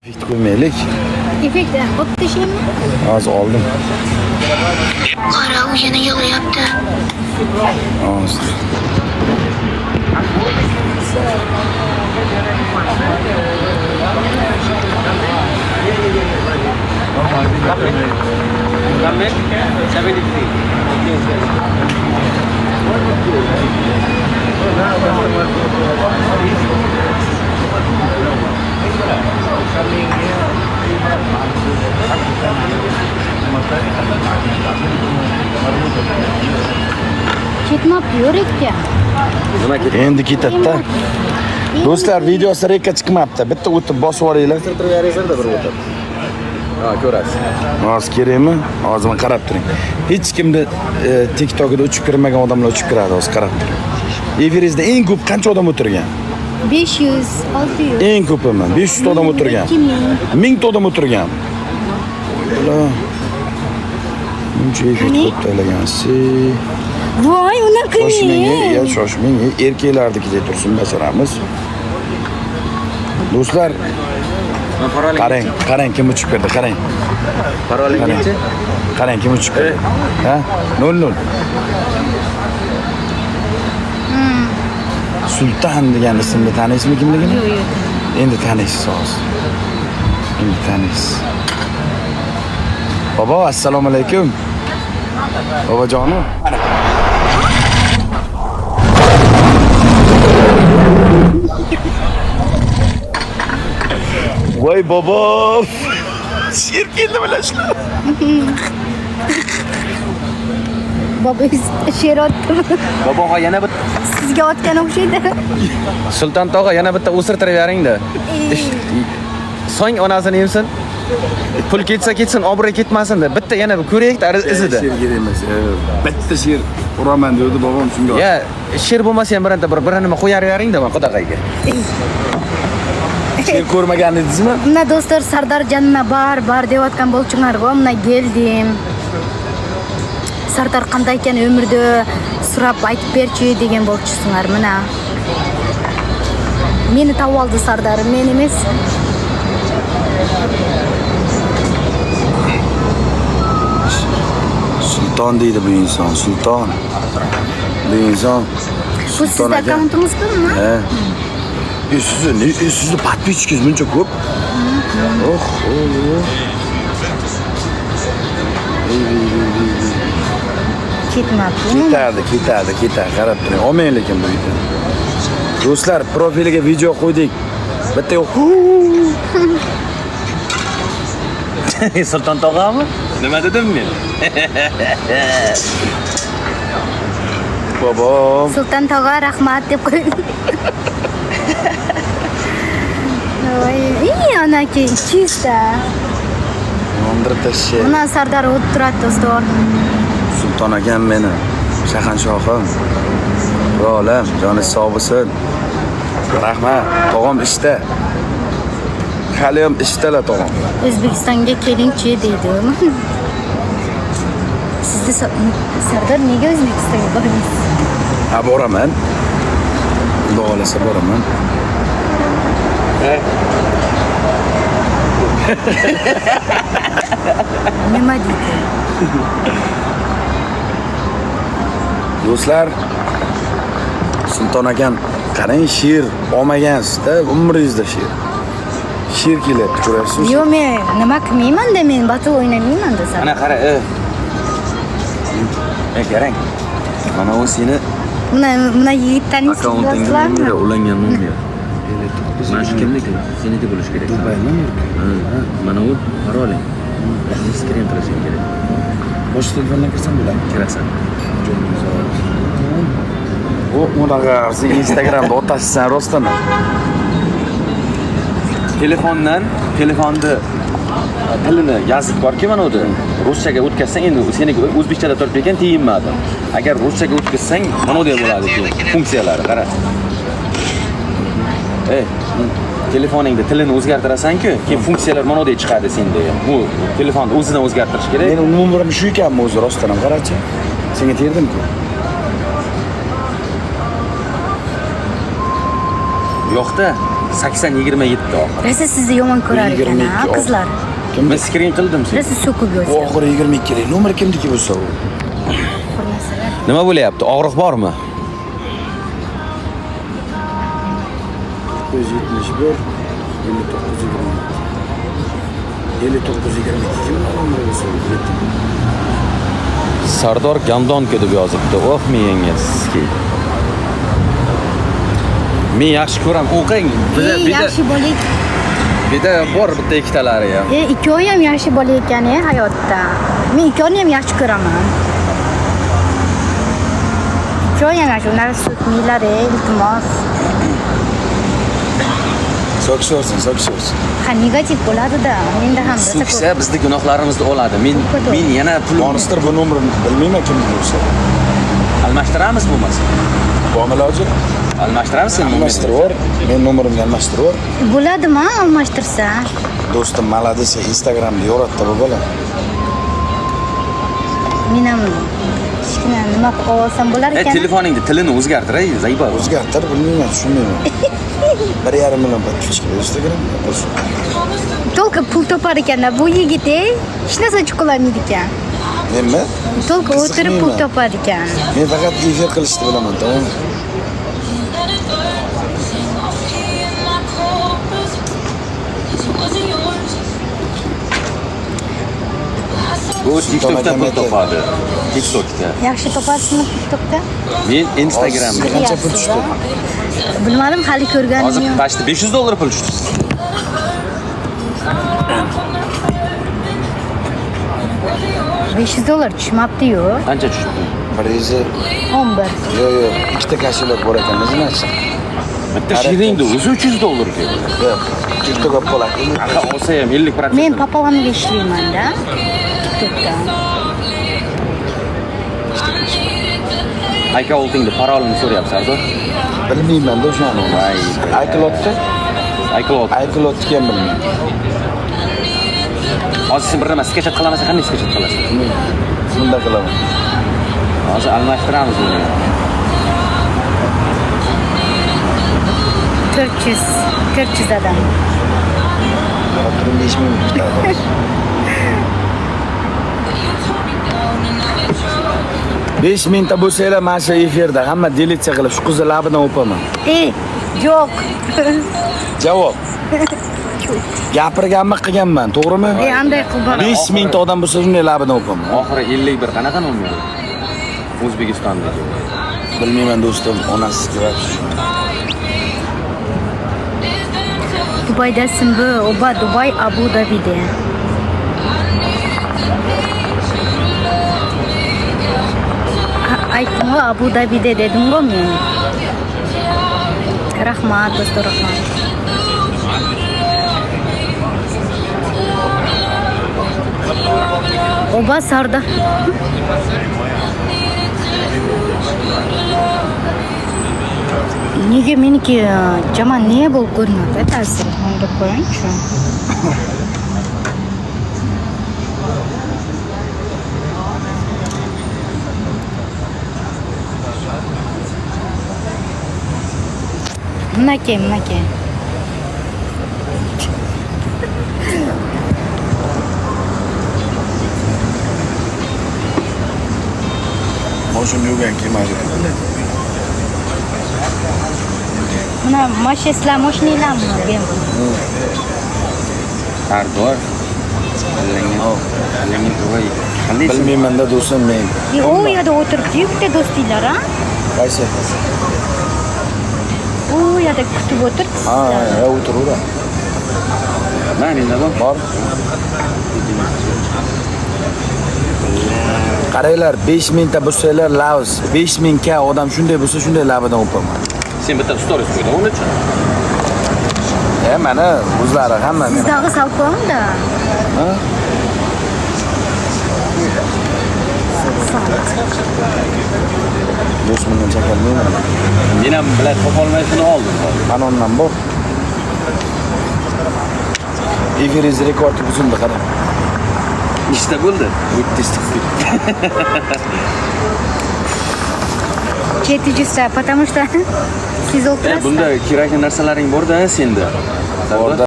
Effekt qo'ymaylik. Effekt olib tashlaymi? Hozir oldim. Qara, u yana yig'layapti. Hozir. Ketmabdi, yo'q-ku. Endi ketadi-da. Do'stlar, videosi rekka chiqmabdi. Bitta o'tib bosib olinglar. Tirtiraveringlar-da bir o'tib. Ha, ko'rasiz. Hozir kerakmi? Hozir men qarab turing. Hech kimni TikTok'da uchib kirmagan odamlar uchib kiradi, hozir qarab turing. Efiringizda eng ko'p qancha odam o'tirgan? 500, 600. Eng ko'pimi? 500 ta odam o'tirgan. 1000 ta odam o'tirgan. Ular buncha effekt qo'yib taylagansiz. Voy, unaqa Shoshmang, shoshmang. Erkaklarnikida tursin basharamiz. Do'stlar, qarang kim uchib kirdi, qarang. Paroling necha? Qarang kim uchib kirdi. Ha? 00. Sultan degan ismni taniysizmi kimligini? Yo'q, yo'q. Endi taniysiz hozir. Endi taniysiz. Bobo, assalomu alaykum. Bobojonim. Voy bobo. Sher keldi bilashlar. Bobangiz sher otdimi? Boboga yana bir Sizga otgan o'xshaydi. Sulton tog'a yana bitta o'sirtirib beringda. So'ng onasini yemsin. Pul ketsa ketsin, obro' ketmasin-da. Bitta yana bir ko'raylik-da izida. Sher kerak emas. Bitta sher uraman dedi bobom shunga. Ya, sher bo'lmasa ham bir nima qo'yar beringda men qudag'ayga. Sher ko'rmagan edingizmi? Mana do'stlar, Sardar janna bar deyotgan bo'lchinglarga mana keldim. Sardar qanday ekan umrda so'rab aytib berchi degan bo'lchisizlar mana. Meni tavib oldi Sardar, men emas. Sulton deydi bu inson, sulton. Bu inson Bu sizning akkauntingizmi? He. Sizni подписчикingiz buncha ko'p. Oh. Ketmabdi. Ketadi. Qarab turing. Olmang lekin bu uyda. Do'stlar, profiliga video qo'ydik. Bitta yo'q. Sulton tog'ami? Nima dedim men? Bobom. Sulton tog'a rahmat deb qo'ydim. Voy, anaki chista. Yondirib tashlay. Mana Sardar o'tib turadi do'stlar. Sulton akam meni. Shahanshohim. Olam, joni sog' bo'lsin. Rahmat. Tog'am ishda. Hali ham ishdalar tog'am. O'zbekistonga kelingchi deydi. Sizni Sardar nega O'zbekistonga bormaysiz? Ha, boraman. Xudo xolasa boraman. Nima deydi? Do'stlar, Sulton akam qarang, sher olmagansiz-da, umringizda sher. Sher kelyapti, ko'rasizmi? Yo'q, men nima qilmayman-da, men batu o'ynamayman-da Sardar. Ana qara, qarang. Mana u seni Mana yigit taniysizlarmi? ulangan nomer. Mana shu kimniki? Seniki bo'lish kerak. Dubaymi? Mana u paroling. Skrin qilishing kerak. Bosh telefondan kirsam bo'ladi. Kirasan. Unaqa sen Instagramda otasisan rostmi? Telefonni tilini yozib borki mana unda ruschaga o'tkazsang endi seniki o'zbekchada turib ekan tiyinmadi. Agar ruschaga o'tkazsang mana bunday bo'ladi keyin funksiyalari qara. Telefoningda tilini o'zgartirasan-ku, keyin funksiyalar mana bunday chiqadi senda ham. Bu telefonni o'zidan o'zgartirish kerak. Meni nomerim shu ekanmi o'zi rostdan ham qarachi. Senga terdim-ku. Yo'qda, 80-27 oxiri. Rosa sizni yomon ko'rar ekan, ha, 22 qizlar. Men screen qildim seni. Rosa so'kib yotsa. Oxiri 22 lik. Nomer kimniki bo'lsa u? Nima bo'lyapti? Og'riq bormi? 171 5922 kim nomeri bo'lsa Sardor Gandonko deb yozibdi. Oh, miyangiski. Men yaxshi ko'ram. O'qing. Yaxshi bo'lik. Bitta bor, bitta ikkitalari ham. Ikkovi ham yaxshi bola ekan, hayotda. Men ikkovini ham yaxshi ko'raman. Ikkovi ham yaxshi, ular so'kmanglar, iltimos. So'kishorsin. Ha, negativ bo'ladi-da. Menda ham rosa So'ksa bizni gunohlarimizni oladi. Men yana pul Monster bu nomerni bilmayman kimniki bo'lsa. almashtiramiz bo'lmasa. Bormi iloji? Almashtiramiz sen Almashtirib, men nomerimni almashtirib. bo'ladimi almashtirsa? Do'stim Maladis Instagramda yo'ratdi bu bola. Men ham kichkina nima qilib olsam bo'lar ekan. Telefoningni tilini o'zgartir, Zayba. O'zgartir, bilmayman, tushunmayman. 1,5 million pul chiqdi Instagramda. Tolqa pul topar ekan-da bu yigit, hech narsa chiqolmaydi ekan. Menmi? Tolqa o'tirib pul topar ekan. Men faqat efir qilishni bilaman, tamom. Bu TikTokda pul topadi. TikTokda. Yaxshi topasizmi TikTokda? Men Instagramda. Qancha pul tushdi? Bilmadim, hali ko'rganim Hozir yo'q. pashti $500 pul tushdi. $500 tushmabdi-yu. Qancha tushdi? 11. Yo'q, ikkita kashilak bor ekan, значит. Bitta shiringni o'zi $300 keldi. Yo'q, TikTok olib qoladi. Aka olsa ham 50%. Men Papavanova ishlayman-da. TikTokda. Aka oltingni parolini so'rayapti, Sardor. Bilmayman-da o'shani. Voy. iCloudda? iCloud. iCloudni ham bilmayman. Hozir sen bir nima sketch qilamasa, qanday sketch qilasiz? Bunda qilaman. Hozir almashtiramiz buni. 400 adam. Qarab turing, 5 ming. 5 mingta bo'lsanglar mana shu efirda hamma deletsiya qilib shu qizni labidan o'paman. Yo'q. Javob. Gapirganman, qilganman, to'g'rimi? Anday qilib 5 mingta odam bo'lsa shunday labidan o'paman. Oxiri 51 qanaqa nomer? O'zbekistonda. Bilmayman do'stim, onasiga вообще. Dubaydasin bu, oba Dubay Abu Dabida. Aytdim-ku Abu Dabida dedim-ku men. Rahmat, do'stim, rahmat. Oba Sardor. Nega meniki jama ne bo'lib ko'rinadi ta'sir? Unda ko'ring-chi. Minakay. Moshini yo'gan kemaga. Mana mashinalar, mashinalarmi ben? Sardor. Bilmayman-da do'stim men. U yerda o'tiribdi, bitta do'stinglar, ha? Qaysi? U yerda kutib o'tiribdi. Ha, o'tiraver. Menda Bor. Qaranglar, 5 mingta bo'lsanglar Laos, 5 mingga odam shunday bo'lsa, shunday labidan o'paman. Sen bitta stories qo'yding, uni uchun. Mana o'zlari hamma. Sizdagi salqinda. Ha? Do'stimdan chakalmayman. Men ham bilet topolmay shuni oldim. Anondan bor. Efiriz rekordi buzildi, qarang. Nechta bo'ldi? 700. Четыреста, потому что siz o'tirasizlar. Bunda kerakli narsalaring bor-da senda. Borda